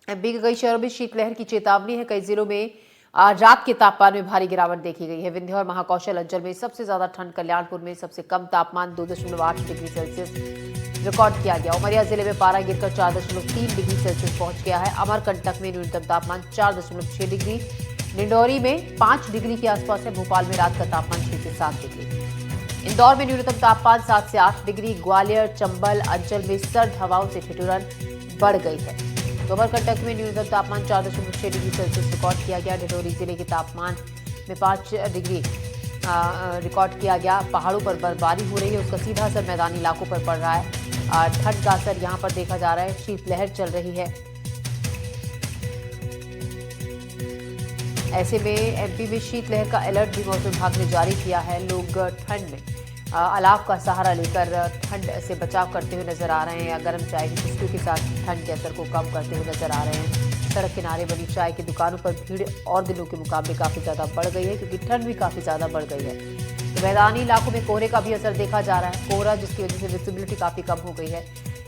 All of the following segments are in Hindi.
एमपी के कई शहरों में शीतलहर की चेतावनी है। कई जिलों में रात के तापमान में भारी गिरावट देखी गई है। विंध्य और महाकौशल अंचल में सबसे ज्यादा ठंड कल्याणपुर में सबसे कम तापमान 2.8 डिग्री सेल्सियस रिकॉर्ड किया गया। उमरिया जिले में पारा गिरकर 4.3 डिग्री सेल्सियस पहुंच गया है। अमरकंटक में न्यूनतम तापमान 4.6 डिग्री, डिंडौरी में 5 डिग्री के आसपास है। भोपाल में रात का तापमान 6 से 7 डिग्री। इंदौर में न्यूनतम तापमान 7 से 8 डिग्री। ग्वालियर चंबल अंचल में सर्द हवाओं से ठिठुरन बढ़ गई है। तो अमरकंटक में न्यूनतम तापमान 4.6 डिग्री सेल्सियस रिकॉर्ड किया गया। डिंडौरी जिले के तापमान में 5 डिग्री रिकॉर्ड किया गया। पहाड़ों पर बर्फबारी हो रही है, उसका सीधा असर मैदानी इलाकों पर पड़ रहा है। ठंड का असर यहां पर देखा जा रहा है। शीतलहर चल रही है। ऐसे में एमपी में शीतलहर का अलर्ट भी मौसम विभाग ने जारी किया है। लोग ठंड में अलाव का सहारा लेकर ठंड से बचाव करते हुए नजर आ रहे हैं, या गर्म चाय की चुस्कियों के साथ ठंड के असर को कम करते हुए नजर आ रहे हैं। सड़क किनारे बनी चाय की दुकानों पर भीड़ और दिनों के मुकाबले काफी ज्यादा बढ़ गई है, क्योंकि ठंड भी काफी ज्यादा बढ़ गई है। तो मैदानी इलाकों में कोहरे का भी असर देखा जा रहा है। कोहरा जिसकी वजह से विजिबिलिटी काफी कम हो गई है।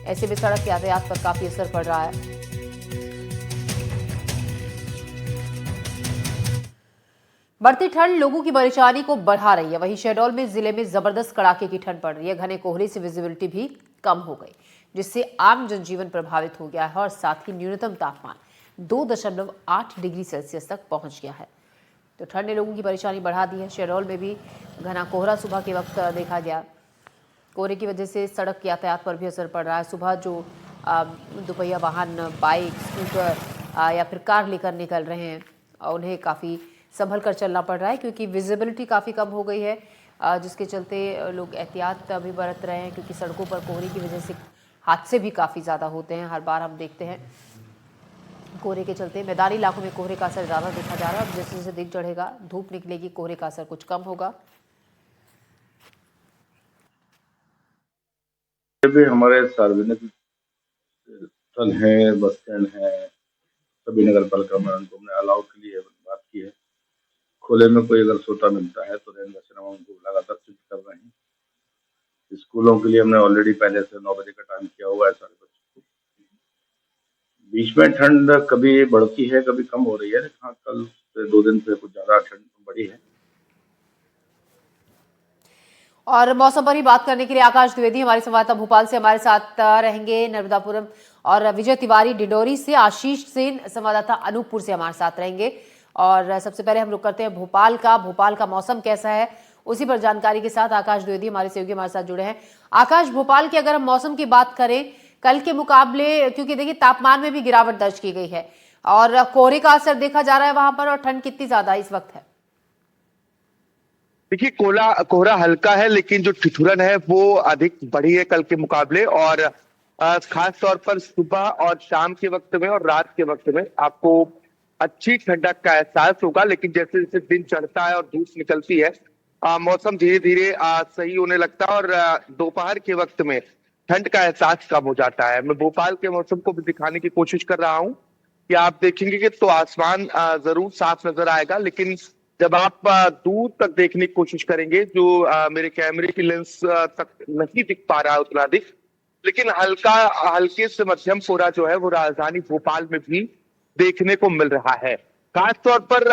ऐसे में सड़क यातायात पर काफी असर पड़ रहा है। बढ़ती ठंड लोगों की परेशानी को बढ़ा रही है। वहीं शहडोल में जिले में जबरदस्त कड़ाके की ठंड पड़ रही है। घने कोहरे से विजिबिलिटी भी कम हो गई, जिससे आम जनजीवन प्रभावित हो गया है और साथ ही न्यूनतम तापमान 2.8 डिग्री सेल्सियस तक पहुंच गया है। तो ठंड ने लोगों की परेशानी बढ़ा दी है। शहडोल में भी घना कोहरा सुबह के वक्त देखा गया। कोहरे की वजह से सड़क यातायात पर भी असर पड़ रहा है। सुबह जो दोपहिया वाहन, बाइक, स्कूटर या फिर कार लेकर निकल रहे हैं, उन्हें काफ़ी संभल कर चलना पड़ रहा है, क्योंकि विजिबिलिटी काफ़ी कम हो गई है, जिसके चलते लोग एहतियात भी बरत रहे हैं, क्योंकि सड़कों पर कोहरे की वजह से हादसे भी काफ़ी ज़्यादा होते हैं। हर बार हम देखते हैं कोहरे के चलते मैदानी इलाकों में कोहरे का असर ज़्यादा देखा जा रहा है। अब जैसे जैसे दिन चढ़ेगा, धूप निकलेगी, कोहरे का असर कुछ कम होगा। भी हमारे सार्वजनिक स्थल है, बस स्टैंड है, सभी नगर पालिका में हमने अलाउ के लिए बात की है। खुले में कोई अगर सोता मिलता है तो रेन बसेरा उनको लगातार स्विच कर रहे हैं। स्कूलों के लिए हमने ऑलरेडी पहले से 9 बजे का टाइम किया हुआ है। 5:30 बीच में ठंड कभी बढ़ती है, कभी कम हो रही है। हाँ, कल से 2 दिन से कुछ ज्यादा ठंड बढ़ी है। और मौसम पर ही बात करने के लिए आकाश द्विवेदी हमारे संवाददाता भोपाल से हमारे साथ रहेंगे। नर्मदापुरम और विजय तिवारी डिंडोरी से, आशीष सेन संवाददाता अनूपपुर से हमारे साथ रहेंगे। और सबसे पहले हम रुक करते हैं भोपाल का मौसम कैसा है, उसी पर जानकारी के साथ आकाश द्विवेदी हमारे सहयोगी हमारे साथ जुड़े हैं। आकाश, भोपाल की अगर हम मौसम की बात करें कल के मुकाबले, क्योंकि देखिए तापमान में भी गिरावट दर्ज की गई है और कोहरे का असर देखा जा रहा है वहां पर, और ठंड कितनी ज्यादा इस वक्त है? देखिए, कोहरा हल्का है, लेकिन जो ठिठुरन है वो अधिक बढ़ी है कल के मुकाबले। और खास तौर पर सुबह और शाम के वक्त में और रात के वक्त में आपको अच्छी ठंडक का एहसास होगा। लेकिन जैसे जैसे दिन चढ़ता है और धूप निकलती है, मौसम धीरे धीरे सही होने लगता है और दोपहर के वक्त में ठंड का एहसास कम हो जाता है। मैं भोपाल के मौसम को भी दिखाने की कोशिश कर रहा हूँ कि आप देखेंगे कि तो आसमान जरूर साफ नजर आएगा, लेकिन जब आप दूर तक देखने की कोशिश करेंगे, जो मेरे कैमरे की लेंस तक नहीं दिख पा रहा है उतना अधिक, लेकिन हल्के से मध्यम कोहरा जो है वो राजधानी भोपाल में भी देखने को मिल रहा है। खास तौर पर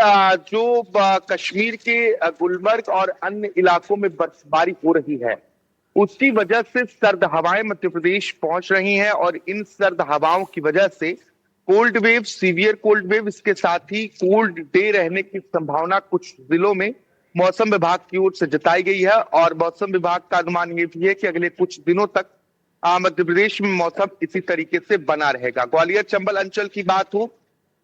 जो कश्मीर के गुलमर्ग और अन्य इलाकों में बर्फबारी हो रही है, उसकी वजह से सर्द हवाएं मध्य प्रदेश पहुंच रही हैं और इन सर्द हवाओं की वजह से cold wave, severe cold wave, इसके साथ ही कोल्ड डे रहने की संभावना कुछ जिलों में मौसम विभाग की ओर से जताई गई है। और मौसम विभाग का अनुमान ये भी है कि अगले कुछ दिनों तक मध्य प्रदेश में मौसम इसी तरीके से बना रहेगा। ग्वालियर चंबल अंचल की बात हो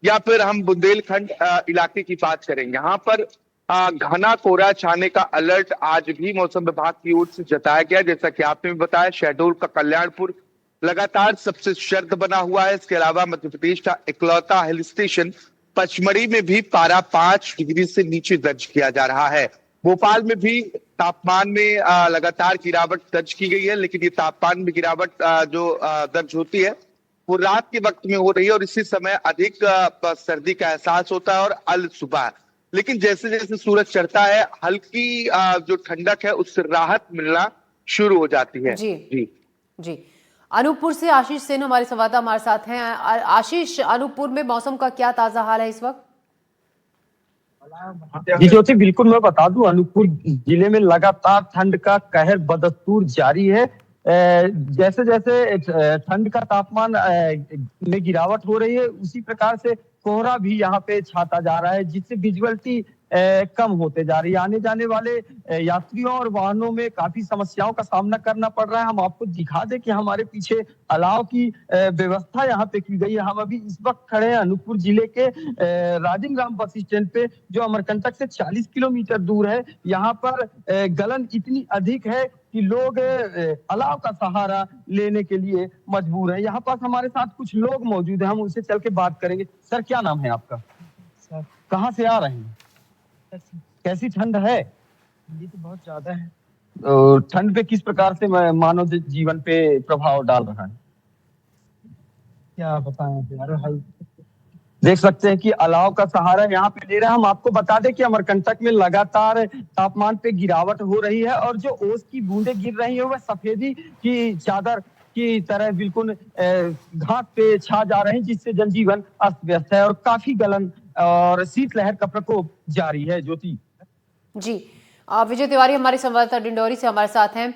या फिर हम बुंदेलखंड इलाके की बात करें, यहाँ पर घना कोहरा छाने का अलर्ट आज भी मौसम विभाग की ओर से जताया गया। जैसा कि आपने भी बताया, शहडोल का कल्याणपुर लगातार सबसे सर्द बना हुआ है। इसके अलावा मध्य प्रदेश का इकलौता हिल स्टेशन पचमढ़ी में भी पारा 5 डिग्री से नीचे दर्ज किया जा रहा है। भोपाल में भी तापमान में लगातार गिरावट दर्ज की गई है, लेकिन ये तापमान में गिरावट जो दर्ज होती है वो रात के वक्त में हो रही है और इसी समय अधिक सर्दी का एहसास होता है और अल सुबह। लेकिन जैसे जैसे सूरज चढ़ता है, हल्की जो ठंडक है उससे राहत मिलना शुरू हो जाती है। जी जी जी। अनूपपुर से आशीष सेन हमारे संवाददाता हमारे साथ हैं। आशीष, अनूपपुर में मौसम का क्या ताजा हाल है इस वक्त? जी ज्योति, बिल्कुल मैं बता दूं, अनूपपुर जिले में लगातार ठंड का कहर बदस्तूर जारी है। जैसे जैसे ठंड का तापमान में गिरावट हो रही है, उसी प्रकार से कोहरा भी यहाँ पे छाता जा रहा है, जिससे विजुअलिटी कम होते जा रही है। आने जाने वाले यात्रियों और वाहनों में काफी समस्याओं का सामना करना पड़ रहा है। हम आपको दिखा दें कि हमारे पीछे अलाव की व्यवस्था यहाँ पे की गई है। हम अभी इस वक्त खड़े हैं अनूपपुर जिले के राजिम बस स्टैंड पे, जो अमरकंटक से 40 किलोमीटर दूर है। यहाँ पर गलन इतनी अधिक है कि लोग अलाव का सहारा लेने के लिए मजबूर हैं। यहाँ पास हमारे साथ कुछ लोग मौजूद हैं, हम उनसे चल के बात करेंगे। सर, क्या नाम है आपका? सर, कहाँ से आ रहे हैं? कैसी ठंड है? ये तो बहुत ज्यादा है। ठंड पे किस प्रकार से मानव जीवन पे प्रभाव डाल रहा है? क्या बताएं यार भाई। देख सकते हैं कि अलाव का सहारा यहाँ पे ले रहा है। हम आपको बता दें कि अमरकंटक में लगातार तापमान पे गिरावट हो रही है और जो ओस की बूंदें गिर रही है वह सफेदी की चादर की तरह बिल्कुल घाट पे छा जा रहे हैं, जिससे जनजीवन अस्त व्यस्त है और काफी गलन और शीतलहर का प्रकोप जारी है। ज्योति जी, विजय तिवारी हमारे संवाददाता डिंडोरी से हमारे साथ हैं।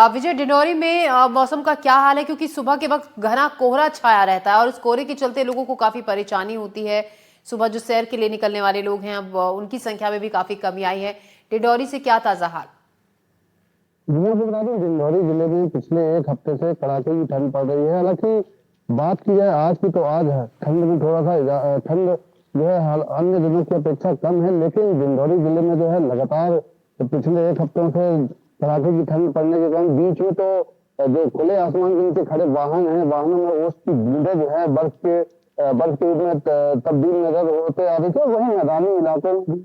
विजय, डिंडोरी में मौसम का क्या हाल है? क्योंकि सुबह के वक्त घना कोहरा छाया रहता है और उस कोहरे के चलते लोगों को काफी परेशानी होती है। सुबह जो सैर के लिए निकलने वाले लोग हैं, अब उनकी संख्या में भी काफी कमी आई है। डिंडोरी से क्या ताजा हाल? डिंडोरी जिले में पिछले एक हफ्ते से कड़ाके की ठंड पड़ रही है। हालांकि बात की जाए आज की, तो आज है ठंड में थोड़ा सा ठंड जो है अन्य दिनों की अपेक्षा कम है, लेकिन डिंडोरी जिले में जो है लगातार पिछले एक हफ्तों से कड़ाके की ठंड पड़ने के कारण बीच में तो जो खुले आसमान के नीचे खड़े वाहन हैं, वाहनों में ओस की बूंदें जो है बर्फ के रूप में तब्दील नजर होते आ रहे थे। वहीं मैदानी इलाकों में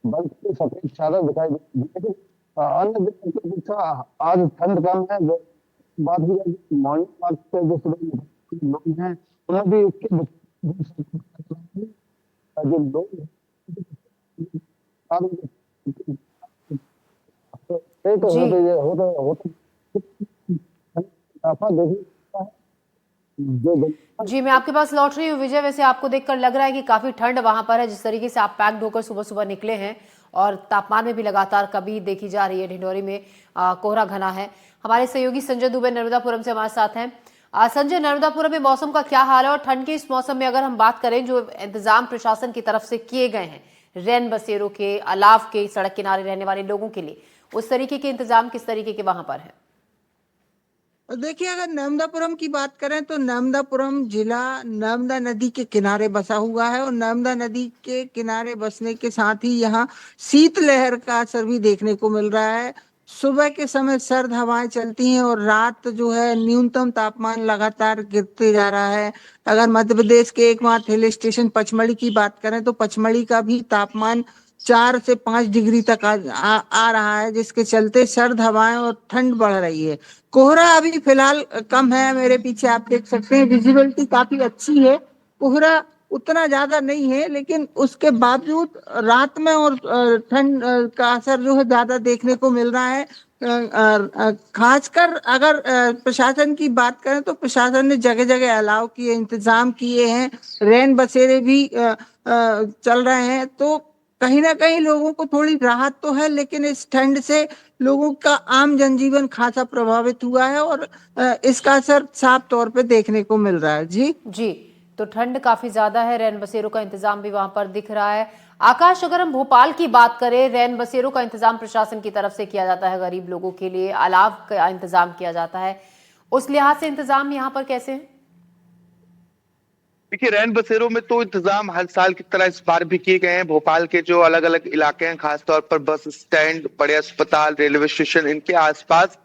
बर्फ की सफेद चादर दिखाई दी, लेकिन अन्य दिनों की अपेक्षा आज ठंड कम है। जो बात की जाए मॉर्निंग वॉक से जो सुबह लोग हैं, उन्हें भी इसके जो लोग जी, मैं आपके पास लौट रही हूँ विजय। वैसे आपको देखकर लग रहा है कि काफी ठंड वहां पर है, जिस तरीके से आप पैक्ड होकर सुबह सुबह निकले हैं, और तापमान में भी लगातार कमी देखी जा रही है। डिंडोरी में कोहरा घना है। हमारे सहयोगी संजय दुबे नर्मदापुरम से हमारे साथ हैं। संजय, नर्मदापुरम में मौसम का क्या हाल है? और ठंड के इस मौसम में अगर हम बात करें, जो इंतजाम प्रशासन की तरफ से किए गए हैं रैन बसेरों के, अलाव के सड़क किनारे रहने वाले लोगों के लिए, उस तरीके के इंतजाम किस तरीके के वहां पर है? देखिए, अगर नर्मदापुरम की बात करें तो नर्मदापुरम जिला नर्मदा नदी के किनारे बसा हुआ है और नर्मदा नदी के किनारे बसने के साथ ही यहाँ शीतलहर का असर भी देखने को मिल रहा है। सुबह के समय सर्द हवाएं चलती हैं और रात जो है न्यूनतम तापमान लगातार गिरते जा रहा है। अगर मध्य प्रदेश के एकमात्र हिल स्टेशन पचमढ़ी की बात करें तो पचमढ़ी का भी तापमान 4 से 5 डिग्री तक आ रहा है, जिसके चलते सर्द हवाएं और ठंड बढ़ रही है। कोहरा अभी फिलहाल कम है। मेरे पीछे आप देख सकते हैं, विजिबिलिटी काफी अच्छी है। कोहरा उतना ज्यादा नहीं है, लेकिन उसके बावजूद रात में और ठंड का असर जो है ज्यादा देखने को मिल रहा है। खासकर अगर प्रशासन की बात करें तो प्रशासन ने जगह जगह अलाव किए, इंतजाम किए हैं। रैन बसेरे भी चल रहे हैं, तो कहीं ना कहीं लोगों को थोड़ी राहत तो है, लेकिन इस ठंड से लोगों का आम जनजीवन खासा प्रभावित हुआ है और इसका असर साफ तौर पे देखने को मिल रहा है। जी, तो ठंड काफी ज्यादा है, रैन बसेरों का इंतजाम भी वहां पर दिख रहा है। आकाश, अगर हम भोपाल की बात करें, रैन बसेरों का इंतजाम प्रशासन की तरफ से किया जाता है, गरीब लोगों के लिए अलाव का इंतजाम किया जाता है, उस लिहाज से इंतजाम यहाँ पर कैसे है? देखिए, रैन बसेरों में तो इंतजाम हर साल की तरह इस बार भी किए गए हैं। भोपाल के जो अलग अलग इलाके हैं, खासतौर पर बस स्टैंड, बड़े अस्पताल, रेलवे स्टेशन, इनके आसपास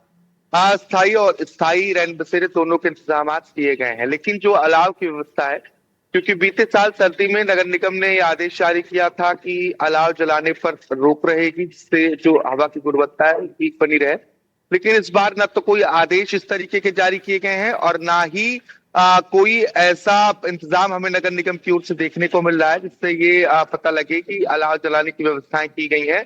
अस्थायी और स्थायी रैन बसेरे दोनों के इंतजाम किए गए हैं। लेकिन जो अलाव की व्यवस्था है, क्योंकि बीते साल सर्दी में नगर निगम ने यह आदेश जारी किया था कि अलाव जलाने पर रोक रहेगी, जिससे जो हवा की गुणवत्ता है ठीक बनी रहे, लेकिन इस बार न तो कोई आदेश इस तरीके के जारी किए गए हैं और ना ही कोई ऐसा इंतजाम हमें नगर निगम की ओर से देखने को मिल रहा है जिससे ये पता लगे कि अलाव जलाने की व्यवस्थाएं की गई हैं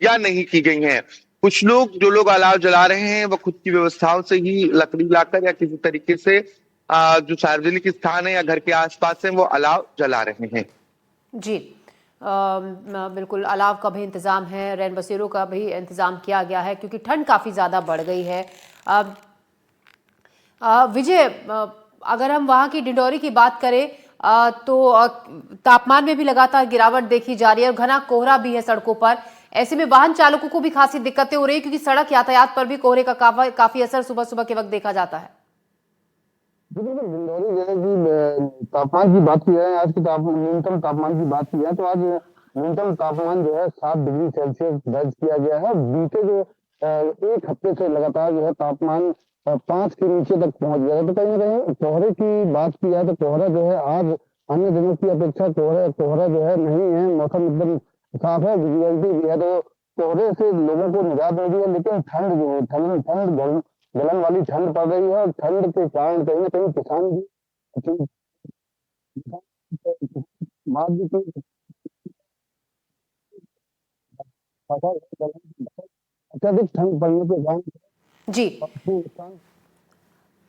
या नहीं की गई हैं। कुछ लोग जो लोग अलाव जला रहे हैं वो खुद की व्यवस्थाओं से ही लकड़ी लाकर या किसी तरीके से जो सार्वजनिक स्थान है या घर के आसपास है वो अलाव जला रहे हैं। जी बिल्कुल अलाव का भी इंतजाम है, रैन बसेरों का भी इंतजाम किया गया है क्योंकि ठंड काफ़ी ज़्यादा बढ़ गई है। विजय, अगर हम वहाँ की डिंडोरी की बात करें तो तापमान में भी लगातार गिरावट देखी जा रही है और घना कोहरा भी है सड़कों पर। ऐसे में वाहन चालकों को भी खासी दिक्कतें हो रही है क्योंकि सड़क यातायात पर भी कोहरे का काफी असर सुबह सुबह के वक्त देखा जाता है। बिल्कुल, डिंडोरी जिले की तापमान की बात की जाए, आज की न्यूनतम तापमान की बात की जाए तो आज न्यूनतम तापमान जो है 7 डिग्री सेल्सियस दर्ज किया गया है। बीते जो एक हफ्ते से लगातार जो है तापमान 5 के नीचे तक पहुंच गया है। तो कहीं ना कहीं कोहरे की बात की जाए तो कोहरा जो है आज अन्य दिनों की अपेक्षा कोहरा जो है नहीं है, मौसम एकदम साफ है, विजिबिलिटी भी है, तो कोहरे से लोगों को निजात मिल रही है। लेकिन ठंड जो है ठंड गलन वाली ठंड पड़ रही है और ठंड के कारण कहीं ना कहीं किसान भी मार भी कोई अत्यधिक ठंड पड़ने के कारण जी नुकसान।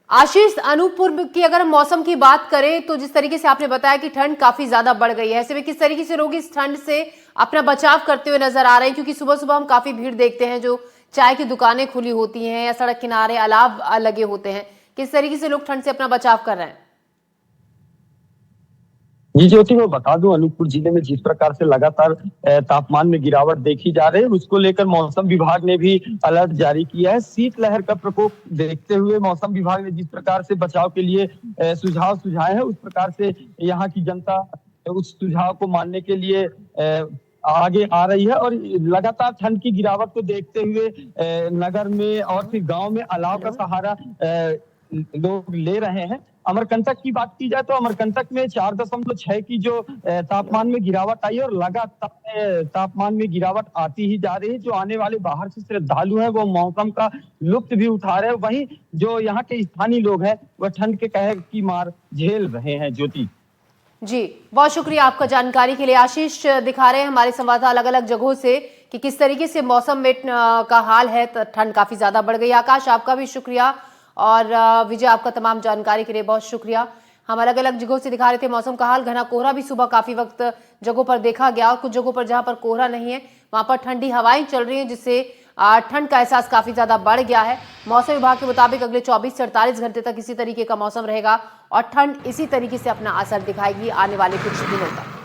आशीष, अनूपपुर की अगर हम मौसम की बात करें तो जिस तरीके से आपने बताया कि ठंड काफी ज्यादा बढ़ गई है, ऐसे में किस तरीके से लोग इस ठंड से अपना बचाव करते हुए नजर आ रहे हैं? क्योंकि सुबह सुबह हम काफी भीड़ देखते हैं, जो चाय की दुकानें खुली होती हैं या सड़क किनारे अलाव लगे होते हैं। किस तरीके से लोग ठंड से अपना बचाव कर रहे हैं? जी ज्योति, मैं बता दूं, अनूपपुर जिले में जिस प्रकार से लगातार तापमान में गिरावट देखी जा रही है, उसको लेकर मौसम विभाग ने भी अलर्ट जारी किया है। शीतलहर का प्रकोप देखते हुए मौसम विभाग ने जिस प्रकार से बचाव के लिए सुझाव सुझाए हैं, उस प्रकार से यहाँ की जनता उस सुझाव को मानने के लिए आगे आ रही है। और लगातार ठंड की गिरावट को देखते हुए नगर में और फिर गांव में अलाव का सहारा लोग ले रहे हैं। अमरकंटक की बात की जाए तो अमरकंटक में 4.6 की जो तापमान में गिरावट आई है और लगातार तापमान में गिरावट आती ही जा रही है। जो आने वाले बाहर से श्रद्धालु हैं वो मौसम का लुत्फ भी उठा रहे हैं, वहीं जो यहाँ के स्थानीय लोग हैं वह ठंड के कहर की मार झेल रहे हैं। ज्योति जी, बहुत शुक्रिया आपका जानकारी के लिए। आशीष दिखा रहे हैं हमारे संवाददाता अलग अलग जगहों से कि किस तरीके से मौसम में का हाल है। ठंड काफी ज्यादा बढ़ गई। आकाश, आपका भी शुक्रिया और विजय, आपका तमाम जानकारी के लिए बहुत शुक्रिया। हम अलग अलग जगहों से दिखा रहे थे मौसम का हाल। घना कोहरा भी सुबह काफी वक्त जगहों पर देखा गया और कुछ जगहों पर जहां पर कोहरा नहीं है वहां पर ठंडी हवाएं चल रही हैं, जिससे ठंड का एहसास काफी ज्यादा बढ़ गया है। मौसम विभाग के मुताबिक अगले 24 से 48 घंटे तक इसी तरीके का मौसम रहेगा और ठंड इसी तरीके से अपना असर दिखाएगी आने वाले कुछ दिनों तक।